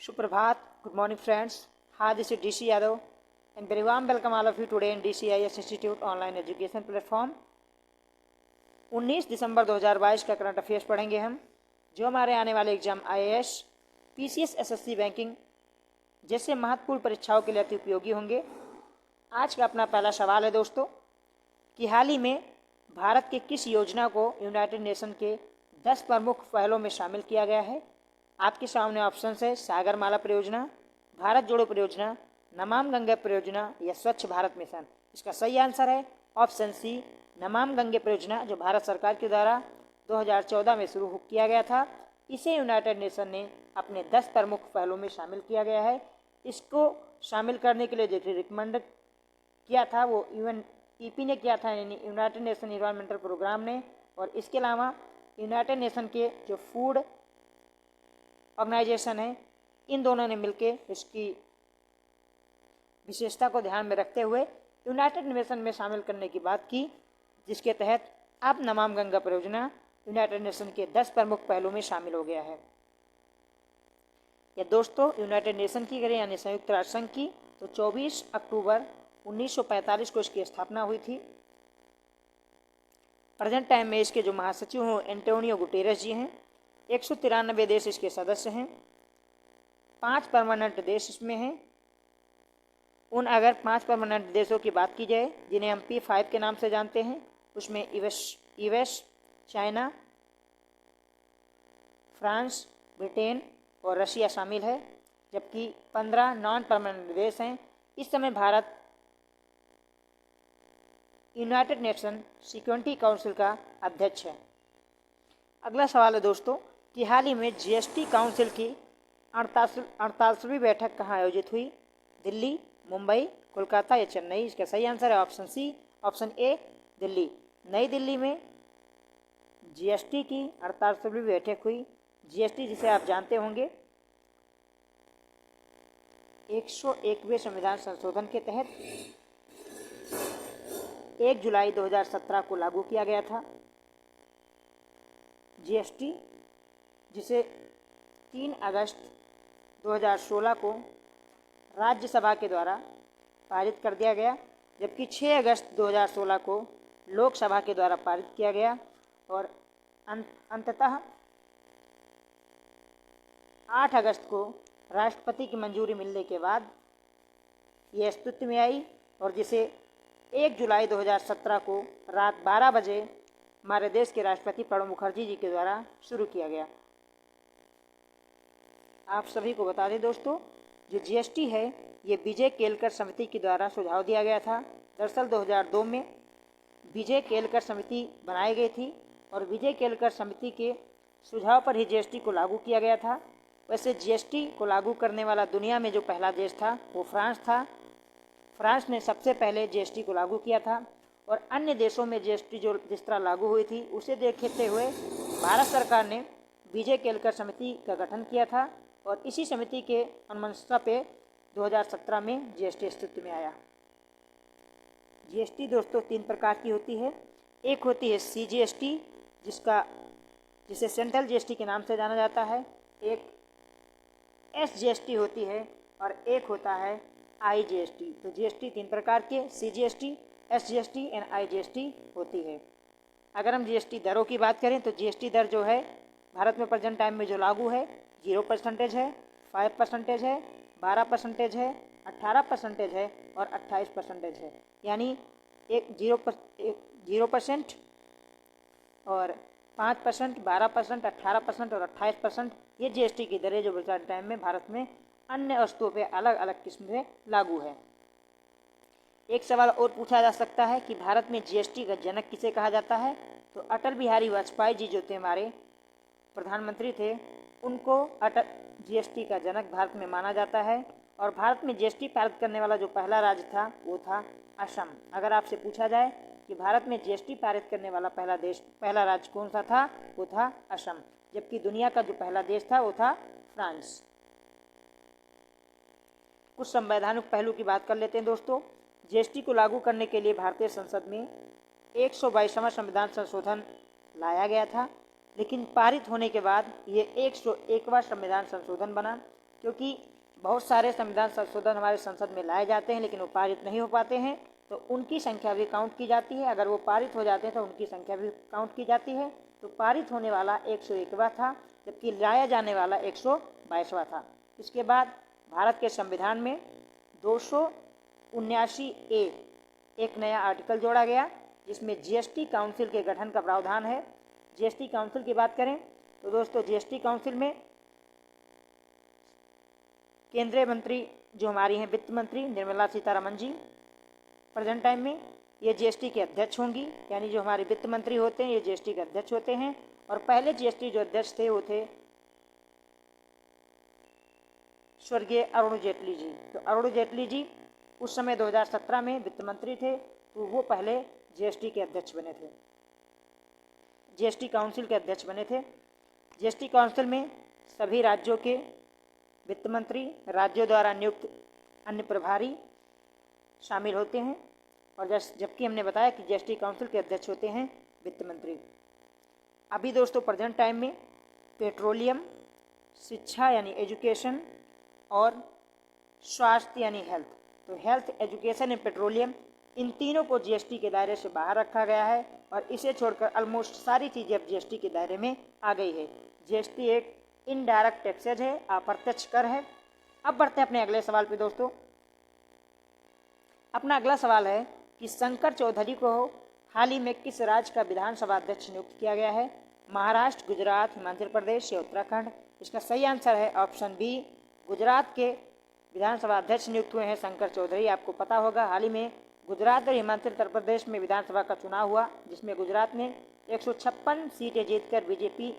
Suprabhat, good morning friends. Hi, this is DC Yadav and very warm welcome all of you today in DCIS Institute online education platform. 19 दिसंबर 2022 का current affairs पढ़ेंगे हम, जो हमारे आने वाले exam IAS, PCS, SSC, banking जैसे महत्वपूर्ण परीक्षाओं के लिए अति उपयोगी होंगे। आज का अपना पहला सवाल है दोस्तों कि हाल ही में भारत के किस योजना को यूनाइटेड नेशन के 10 प्रमुख पहलों में शामिल किया गया है। आपके सामने ऑप्शन है सागरमाला परियोजना, भारत जोड़ो परियोजना, नमाम गंगे परियोजना या स्वच्छ भारत मिशन। इसका सही आंसर है ऑप्शन सी, नमाम गंगे परियोजना, जो भारत सरकार के द्वारा 2014 में शुरू किया गया था। इसे यूनाइटेड नेशन ने अपने 10 प्रमुख पहलों में शामिल किया गया है। इसको शामिल करने के लिए जो रिकमेंड किया था वो UNEP ने किया था, यानी यूनाइटेड नेशन इन्वायरमेंटल प्रोग्राम ने। और इसके अलावा यूनाइटेड नेशन के जो फूड ऑर्गेनाइजेशन है, इन दोनों ने मिलकर इसकी विशेषता को ध्यान में रखते हुए यूनाइटेड नेशन में शामिल करने की बात की, जिसके तहत अब नमाम गंगा परियोजना यूनाइटेड नेशन के 10 प्रमुख पहलों में शामिल हो गया है। या दोस्तों यूनाइटेड नेशन की करें यानी संयुक्त राष्ट्र संघ की, तो 24 अक्टूबर 1945 को इसकी स्थापना हुई थी। प्रेजेंट टाइम में इसके जो महासचिव हैं एंटोनियो गुटेरेस जी हैं। 193 देश इसके सदस्य हैं, 5 परमानेंट देश इसमें हैं। अगर 5 परमानेंट देशों की बात की जाए जिन्हें हम P5 के नाम से जानते हैं, उसमें यूएस, चाइना, फ्रांस, ब्रिटेन और रशिया शामिल है, जबकि 15 नॉन परमानेंट देश हैं। इस समय Bharat United nation security council का अध्यक्ष है। अगला सवाल है दोस्तों कि हाल ही में GST काउंसिल की 48वीं बैठक कहाँ आयोजित हुई। दिल्ली, मुंबई, कोलकाता या चेन्नई। इसका सही आंसर है option C, option A, Delhi. नई दिल्ली में GST की 48वीं बैठक हुई। GST जिसे आप जानते होंगे 101वें संविधान संशोधन के तहत 1 जुलाई 2017 को लागू किया गया था। GST जिसे 3 अगस्त 2016 को राज्यसभा के द्वारा पारित कर दिया गया, जबकि 6 अगस्त 2016 को लोकसभा के द्वारा पारित किया गया और अंततः 8 अगस्त को राष्ट्रपति की मंजूरी मिलने के बाद ये अस्तित्व में आई और जिसे 1 जुलाई 2017 को रात 12 बजे हमारे देश के राष्ट्रपति प्रणब मुखर्जी जी के द्वारा शुरू किया गया। आप सभी को बता दें दोस्तों, जो GST है ये विजय केलकर समिति के द्वारा सुझाव दिया गया था। दरअसल 2002 में विजय केलकर समिति बनाई गई थी और विजय केलकर समिति के सुझाव पर ही GST को लागू किया गया था। वैसे GST को लागू करने वाला दुनिया में जो पहला देश था वो फ्रांस था। फ्रांस ने सबसे पहले GST को लागू किया था और अन्य देशों में GST जो जिस तरह लागू हुई थी उसे देखते हुए भारत सरकार ने विजय केलकर समिति का गठन किया था और इसी समिति के अनुशंसा पे 2017 में GST अस्तित्व में आया। GST दोस्तों 3 प्रकार की होती है। एक होती है CGST जिसे सेंट्रल GST के नाम से जाना जाता है, एक SGST होती है और एक होता है IGST। तो GST 3 प्रकार के CGST, SGST एंड IGST होती है। अगर हम GST दरों की बात करें तो GST दर जो है भारत में प्रेजेंट टाइम में जो लागू है 0% है, 5% है, 12% है, 18% है और 28% है। यानी 0% और 5%, 12%, 18% और 28% ये GST की दरें जो प्रेजेंट टाइम में भारत में अन्य वस्तुओं पे अलग अलग किस्म से लागू है। एक सवाल और पूछा जा सकता है कि भारत में GST का जनक किसे कहा जाता है। तो अटल बिहारी वाजपेयी जी जो थे हमारे प्रधानमंत्री थे, उनको GST का जनक भारत में माना जाता है। और भारत में GST पारित करने वाला जो पहला राज्य था वो था असम। अगर आपसे पूछा जाए कि भारत में GST पारित करने वाला पहला राज्य कौन सा था, वो था असम, जबकि दुनिया का जो पहला देश था वो था फ्रांस। कुछ संवैधानिक पहलू की बात कर लेते हैं दोस्तों। GST को लागू करने के लिए भारतीय संसद में 122वां संविधान संशोधन लाया गया था, लेकिन पारित होने के बाद ये 101वां संविधान संशोधन बना। क्योंकि बहुत सारे संविधान संशोधन हमारे संसद में लाए जाते हैं लेकिन वो पारित नहीं हो पाते हैं, तो उनकी संख्या भी काउंट की जाती है। अगर वो पारित हो जाते हैं तो उनकी संख्या भी काउंट की जाती है। तो पारित होने वाला 101वां था, जबकि लाया जाने वाला 122वां था। इसके बाद भारत के संविधान में 279A एक नया आर्टिकल जोड़ा गया, जिसमें जीएसटी काउंसिल के गठन का प्रावधान है। जीएसटी काउंसिल की बात करें तो दोस्तों, जीएसटी काउंसिल में केंद्रीय मंत्री जो हमारी हैं वित्त मंत्री निर्मला सीतारमण जी, प्रेजेंट टाइम में ये जीएसटी के अध्यक्ष होंगी। यानी जो हमारे वित्त मंत्री होते हैं ये जीएसटी के अध्यक्ष होते हैं। और पहले जीएसटी जो अध्यक्ष थे वो थे स्वर्गीय अरुण जेटली जी। तो अरुण जेटली जी उस समय 2017 में वित्त मंत्री थे, तो वो पहले जीएसटी के अध्यक्ष बने थे, जीएसटी काउंसिल के अध्यक्ष बने थे। जीएसटी काउंसिल में सभी राज्यों के वित्त मंत्री, राज्यों द्वारा नियुक्त अन्य प्रभारी शामिल होते हैं। और जबकि हमने बताया कि जीएसटी काउंसिल के अध्यक्ष होते हैं वित्त मंत्री। अभी दोस्तों प्रेजेंट टाइम में पेट्रोलियम, शिक्षा यानी एजुकेशन, और स्वास्थ्य यानी हेल्थ, तो हेल्थ, एजुकेशन एंड पेट्रोलियम, इन तीनों को जीएसटी के दायरे से बाहर रखा गया है। और इसे छोड़कर ऑलमोस्ट सारी चीज़ें अब जीएसटी के दायरे में आ गई है। जीएसटी एक इनडायरेक्ट टैक्सेज है, अप्रत्यक्ष कर है। अब बढ़ते हैं अपने अगले सवाल पे दोस्तों। अपना अगला सवाल है कि शंकर चौधरी को हाल ही में किस राज्य का विधानसभा अध्यक्ष नियुक्त किया गया है? महाराष्ट्र, गुजरात, हिमाचल प्रदेश या उत्तराखंड? इसका सही आंसर है ऑप्शन बी, गुजरात के विधानसभा अध्यक्ष नियुक्त हुए हैं शंकर चौधरी। आपको पता होगा हाल ही में गुजरात और हिमाचल प्रदेश में विधानसभा का चुनाव हुआ, जिसमें गुजरात में 156 सीटें जीतकर बीजेपी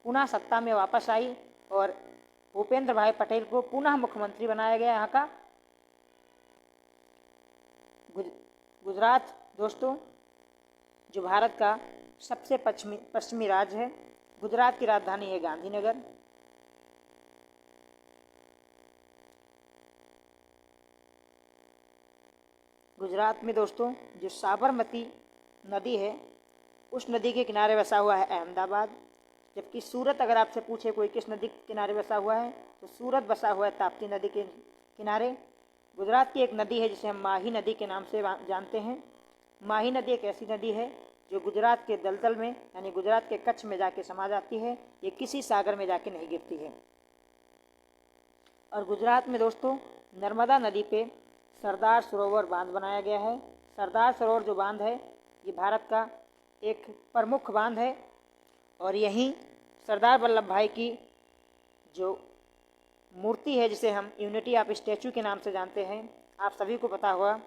पुनः सत्ता में वापस आई और भूपेंद्र भाई पटेल को पुनः मुख्यमंत्री बनाया गया यहाँ का। गुजरात दोस्तों जो भारत का सबसे पश्चिमी राज्य है, गुजरात की राजधानी है गांधीनगर। गुजरात में दोस्तों जो साबरमती नदी है, उस नदी के किनारे बसा हुआ है अहमदाबाद। जबकि सूरत, अगर आपसे पूछे कोई किस नदी के किनारे बसा हुआ है, तो सूरत बसा हुआ है ताप्ती नदी के किनारे। गुजरात की एक नदी है जिसे हम माही नदी के नाम से जानते हैं। माही नदी एक ऐसी नदी है जो गुजरात के दलदल में यानी गुजरात के कच्छ में जाके समा जाती है, ये किसी सागर में जाके नहीं गिरती है। और गुजरात में दोस्तों नर्मदा नदी पे सरदार सरोवर बांध बनाया गया है। सरदार सरोवर जो बांध है ये भारत का एक प्रमुख बांध है और यहीं सरदार वल्लभ भाई की जो मूर्ति है, जिसे हम यूनिटी ऑफ स्टैचू के नाम से जानते हैं, आप सभी को पता होगा,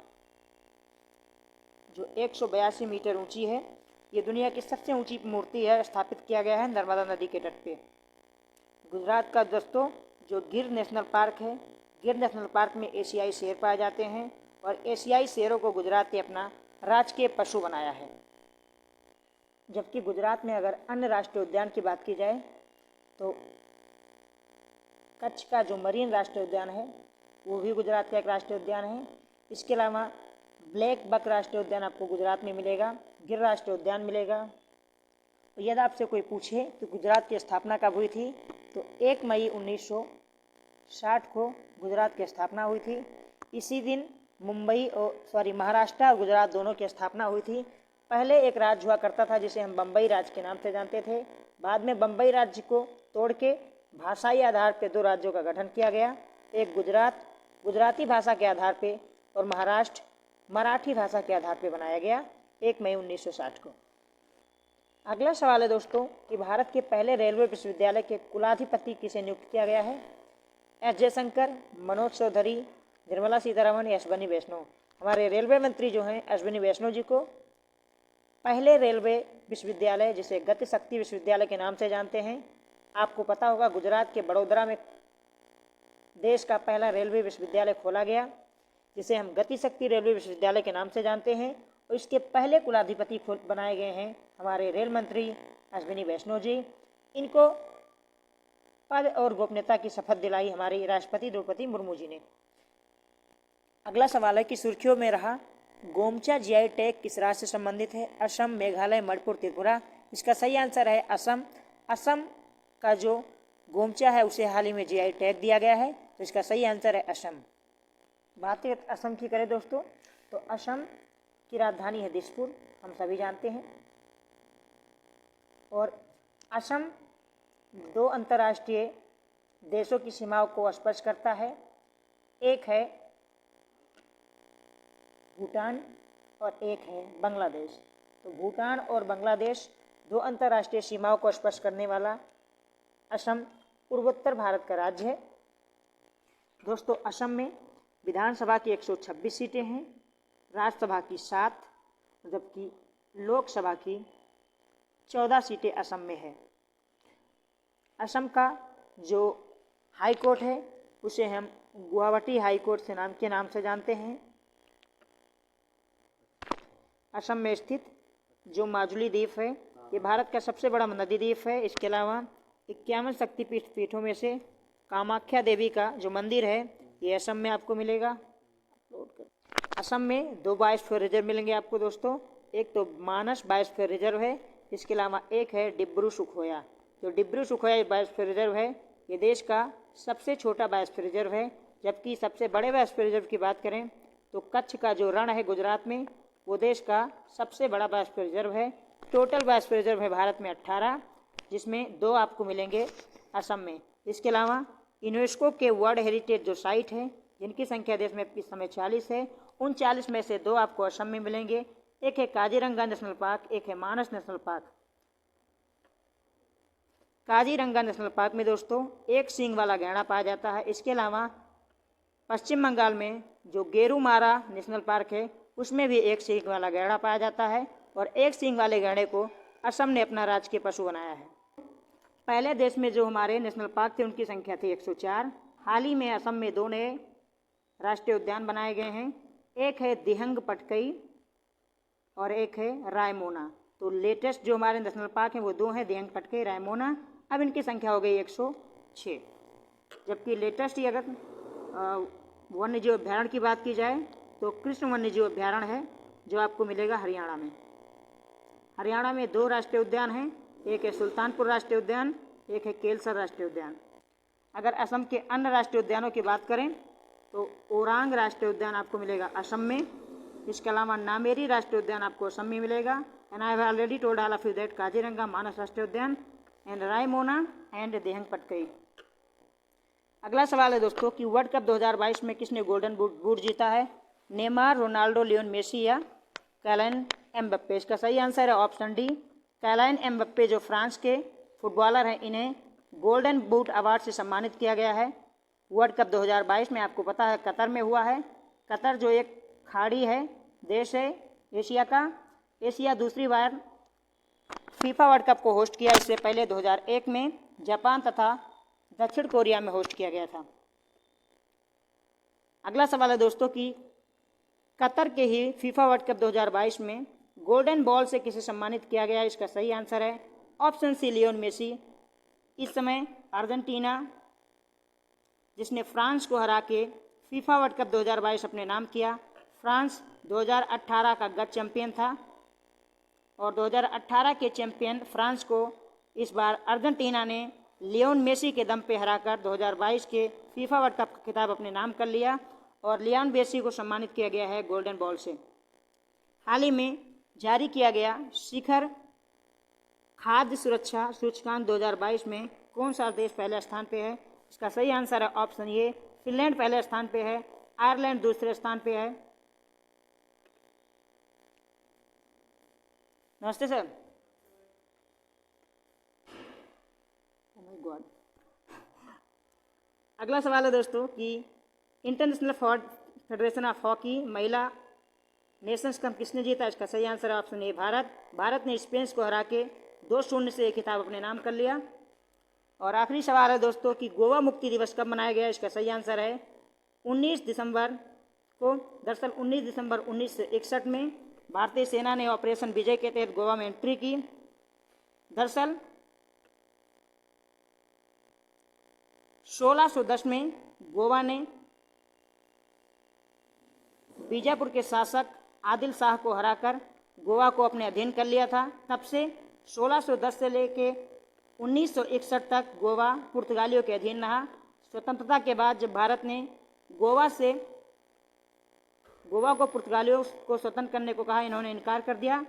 जो 182 मीटर ऊंची है, ये दुनिया की सबसे ऊंची मूर्ति है, स्थापित किया गया है नर्मदा नदी के तट पे। गुजरात का दोस्तों जो गिर नेशनल पार्क है, गिर नेशनल पार्क में एशियाई शेर पाए जाते हैं और एशियाई शेरों को गुजरात ने अपना राजकीय पशु बनाया है। जबकि गुजरात में अगर अन्य राष्ट्रीय उद्यान की बात की जाए तो कच्छ का जो मरीन राष्ट्रीय उद्यान है वो भी गुजरात का एक राष्ट्रीय उद्यान है। इसके अलावा ब्लैक बक राष्ट्रीय उद्यान आपको गुजरात में मिलेगा, गिर राष्ट्रीय उद्यान मिलेगा। तो यदि आपसे कोई पूछे तो गुजरात की स्थापना कब हुई थी, तो 1 मई 1960 को गुजरात की स्थापना हुई थी। इसी दिन महाराष्ट्र और गुजरात दोनों की स्थापना हुई थी। पहले एक राज्य हुआ करता था जिसे हम बम्बई राज्य के नाम से जानते थे। बाद में बम्बई राज्य को तोड़ के भाषाई आधार पर 2 राज्यों का गठन किया गया, एक गुजरात गुजराती भाषा के आधार पे और महाराष्ट्र मराठी भाषा के आधार पे बनाया गया 1 मई 1960 को। अगला सवाल है दोस्तों कि भारत के पहले रेलवे विश्वविद्यालय के कुलाधिपति किसे नियुक्त किया गया है? एस जयशंकर, मनोज चौधरी, निर्मला सीतारमण या अश्विनी वैष्णव? हमारे रेलवे मंत्री जो हैं अश्विनी वैष्णव जी को पहले रेलवे विश्वविद्यालय जिसे गति शक्ति विश्वविद्यालय के नाम से जानते हैं, आपको पता होगा गुजरात के बड़ोदरा में देश का पहला रेलवे विश्वविद्यालय खोला गया जिसे हम गति शक्ति रेलवे विश्वविद्यालय के नाम से जानते हैं। और इसके पहले कुलाधिपति बनाए गए हैं हमारे रेल मंत्री अश्विनी वैष्णव जी। इनको पद और गोपनीयता की शपथ दिलाई हमारी राष्ट्रपति द्रौपदी मुर्मू जी ने। अगला सवाल है कि सुर्खियों में रहा गोमचा जीआई टैग किस राज्य से संबंधित है? असम, मेघालय, मणिपुर, त्रिपुरा? इसका सही आंसर है असम। असम का जो गोमचा है उसे हाल ही में जीआई टैग दिया गया है, तो इसका सही आंसर है असम। बात असम की करें दोस्तों, तो असम की राजधानी है दिसपुर, हम सभी जानते हैं। और असम 2 अंतर्राष्ट्रीय देशों की सीमाओं को स्पर्श करता है, एक है भूटान और एक है बांग्लादेश। तो भूटान और बांग्लादेश 2 अंतर्राष्ट्रीय सीमाओं को स्पर्श करने वाला असम पूर्वोत्तर भारत का राज्य है। दोस्तों असम में विधानसभा की 126 सीटें हैं, राज्यसभा की 7, जबकि लोकसभा की 14 सीटें असम में है। असम का जो हाई कोर्ट है उसे हम गुवाहाटी हाई कोर्ट के नाम से जानते हैं। असम में स्थित जो माजुली द्वीप है ये भारत का सबसे बड़ा नदी द्वीप है। इसके अलावा 51 शक्तिपीठों में से कामाख्या देवी का जो मंदिर है ये असम में आपको मिलेगा। असम में 2 बायोस्फीयर रिजर्व मिलेंगे आपको दोस्तों, एक तो मानस बायोस्फीयर रिजर्व है, इसके अलावा एक है डिब्रू सुखोया। जो डिब्रू सुखोया बायोस्फीयर रिजर्व है ये देश का सबसे छोटा बायोस्फीयर रिजर्व है, जबकि सबसे बड़े बायोस्फीयर रिजर्व की बात करें तो कच्छ का जो रण है गुजरात में वो देश का सबसे बड़ा बायोस्फीयर रिजर्व है। टोटल बायोस्फीयर रिजर्व है भारत में 18, जिसमें 2 आपको मिलेंगे असम में। इसके अलावा यूनेस्को के वर्ल्ड हेरिटेज जो साइट है जिनकी संख्या देश में इस समय 40 है, उन 40 में से 2 आपको असम में मिलेंगे, एक है काजीरंगा नेशनल पार्क, एक है Manas national park. Kaziranga national park में दोस्तों 1 सींग वाला गैंडा पाया जाता है। इसके अलावा पश्चिम बंगाल में जो गेरुमारा नेशनल पार्क है उसमें भी 1 सींग वाला गैंडा पाया जाता है, और 1 सींग वाले गैंडे को असम ने अपना राजकीय पशु बनाया है। पहले देश में जो हमारे नेशनल पार्क थे उनकी संख्या थी 104। हाल ही में असम में 2 नए राष्ट्रीय उद्यान बनाए गए हैं, एक है दिहंग पटकई और एक है रायमोना। तो लेटेस्ट जो हमारे नेशनल पार्क हैं वो 2 हैं, दिहंग पटकई, रायमोना। अब इनकी संख्या हो गई 106। जबकि लेटेस्ट ही अगर वन्य जीव अभ्यारण्य की बात की जाए तो कृष्ण वन्य जीव अभ्यारण्य है जो आपको मिलेगा हरियाणा में। हरियाणा में 2 राष्ट्रीय उद्यान हैं, एक है सुल्तानपुर राष्ट्रीय उद्यान, एक है केलसर राष्ट्रीय उद्यान। अगर असम के अन्य राष्ट्रीय उद्यानों की बात करें तो ओरांग राष्ट्रीय उद्यान आपको मिलेगा असम में। इसके अलावा नामेरी राष्ट्रीय उद्यान आपको असम में मिलेगा। And I have already told all of you that Kaziranga Manas राष्ट्रीय उद्यान एंड रायमोना एंड दिहंग पटकई। अगला सवाल है दोस्तों कि वर्ल्ड कप 2022 में किसने गोल्डन बूट जीता है? नेमार, रोनाल्डो, लियोन मेसी या कैलाइन एम्बप्पे? इसका सही आंसर है ऑप्शन डी, कैलाइन एम्बप्पे। जो फ्रांस के फुटबॉलर हैं इन्हें गोल्डन बूट अवार्ड से सम्मानित किया गया है। वर्ल्ड कप 2022 में आपको पता है कतर में हुआ है। कतर जो एक खाड़ी है, देश है एशिया का। एशिया दूसरी बार फीफा वर्ल्ड कप को होस्ट किया, इससे पहले 2001 में जापान तथा दक्षिण कोरिया में होस्ट किया गया था। अगला सवाल है दोस्तों कि कतर के ही फीफा वर्ल्ड कप 2022 में गोल्डन बॉल से किसे सम्मानित किया गया? इसका सही आंसर है ऑप्शन सी, लियोन मेसी। इस समय अर्जेंटीना जिसने फ्रांस को हरा के फीफा वर्ल्ड कप 2022 अपने नाम किया। फ्रांस 2018 का गत चैंपियन था और 2018 के चैंपियन फ्रांस को इस बार अर्जेंटीना ने लियोन मेसी के दम पे हराकर 2022 के फीफा वर्ल्ड कप का खिताब अपने नाम कर लिया और लियोन मेसी को सम्मानित किया गया है गोल्डन बॉल से। हाल ही में जारी किया गया शिखर खाद्य सुरक्षा सूचकांक 2022 में कौन सा देश पहले स्थान पे है? इसका सही आंसर है ऑप्शन ए, फिनलैंड पहले स्थान पे है, आयरलैंड दूसरे स्थान पे है। नमस्ते सर। Oh my God. अगला सवाल है दोस्तों कि इंटरनेशनल फेडरेशन ऑफ हॉकी महिला नेशंस कप किसने जीता? इसका सही आंसर है ऑप्शन ए, भारत। भारत ने स्पेन को हरा के 2-0 से एक खिताब अपने नाम कर लिया। और आखिरी सवाल है दोस्तों कि गोवा मुक्ति दिवस कब मनाया गया? इसका सही आंसर है 19 दिसंबर को। दरअसल 19 दिसंबर 1961 में भारतीय सेना ने ऑपरेशन विजय के तहत गोवा में एंट्री की। दरअसल 1610 में गोवा ने बीजापुर के शासक आदिल शाह को हराकर गोवा को अपने अधीन कर लिया था। तब से 1610 से लेके 1961 तक गोवा पुर्तगालियों के अधीन रहा। स्वतंत्रता के बाद जब भारत ने गोवा को पुर्तगालियों को स्वतंत्र करने को कहा, इन्होंने इनकार कर दिया।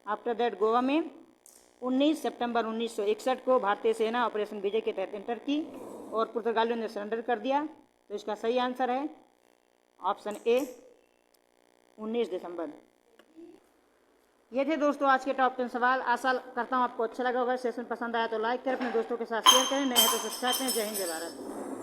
आफ्टर दैट गोवा में 19 सितंबर 1961 को भारतीय सेना ऑपरेशन विजय के तहत एंटर की और पुर्तगालियों ने सरेंडर कर दिया। तो इसका सही आंसर है ऑप्शन ए, 19 दिसंबर। ये थे दोस्तों आज के टॉप 10 सवाल। आशा करता हूँ आपको अच्छा लगा होगा। सेशन पसंद आया तो लाइक करें, अपने दोस्तों के साथ शेयर करें, नए हैं तो सब्सक्राइब करें। जय हिंद, जय भारत।